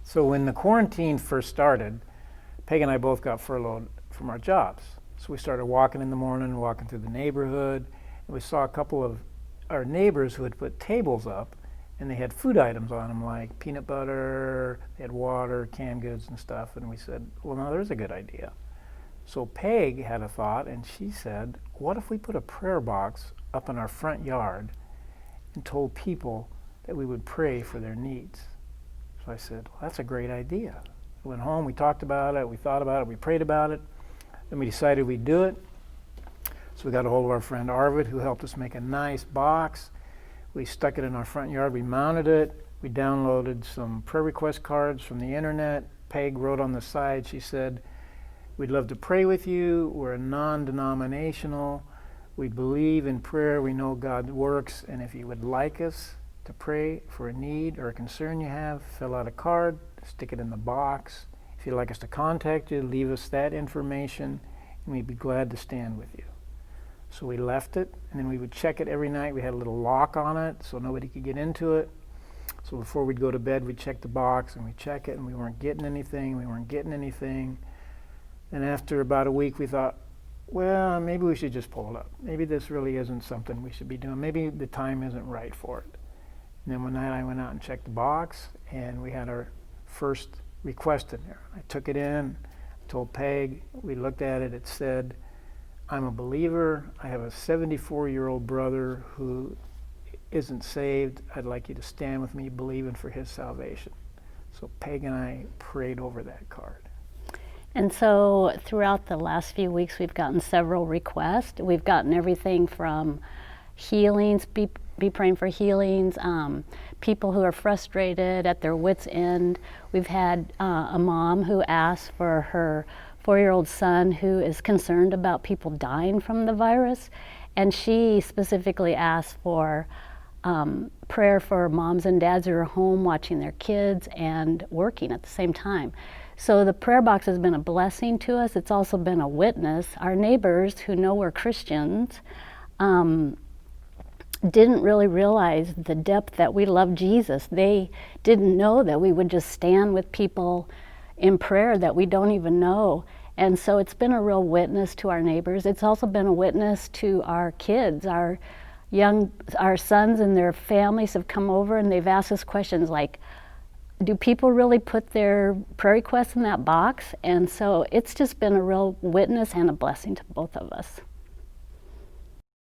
So when the quarantine first started, Peg and I both got furloughed from our jobs. So we started walking in the morning, walking through the neighborhood, and we saw a couple of our neighbors who had put tables up, and they had food items on them like peanut butter, they had water, canned goods and stuff, and we said, well, now there's a good idea. So Peg had a thought, and she said, what if we put a prayer box up in our front yard and told people that we would pray for their needs? So I said, well, that's a great idea. We went home, we talked about it, we thought about it, we prayed about it, then we decided we'd do it. So we got a hold of our friend Arvid, who helped us make a nice box. We stuck it in our front yard, we mounted it, we downloaded some prayer request cards from the internet. Peg wrote on the side, she said, we'd love to pray with you, we're a non-denominational, we believe in prayer, we know God works, and if you would like us to pray for a need or a concern you have, fill out a card, stick it in the box. If you'd like us to contact you, leave us that information, and we'd be glad to stand with you. So we left it, and then we would check it every night. We had a little lock on it so nobody could get into it. So before we'd go to bed, we'd check the box, and we'd check it, and we weren't getting anything. And after about a week, we thought, well, maybe we should just pull it up. Maybe this really isn't something we should be doing. Maybe the time isn't right for it. And then one night I went out and checked the box, and we had our first request in there. I took it in, told Peg, we looked at it, it said, I'm a believer, I have a 74-year-old brother who isn't saved, I'd like you to stand with me believing for his salvation. So Peg and I prayed over that card. And so throughout the last few weeks we've gotten several requests. We've gotten everything from healings, be praying for healings, people who are frustrated at their wits' end. We've had a mom who asked for her 4-year-old son who is concerned about people dying from the virus, and she specifically asked for prayer for moms and dads who are home watching their kids and working at the same time. So the prayer box has been a blessing to us. It's also been a witness. Our neighbors who know we're Christians didn't really realize the depth that we love Jesus. They didn't know that we would just stand with people in prayer that we don't even know. And so it's been a real witness to our neighbors. It's also been a witness to our kids. Our sons and their families have come over and they've asked us questions like, do people really put their prayer requests in that box? And so it's just been a real witness and a blessing to both of us.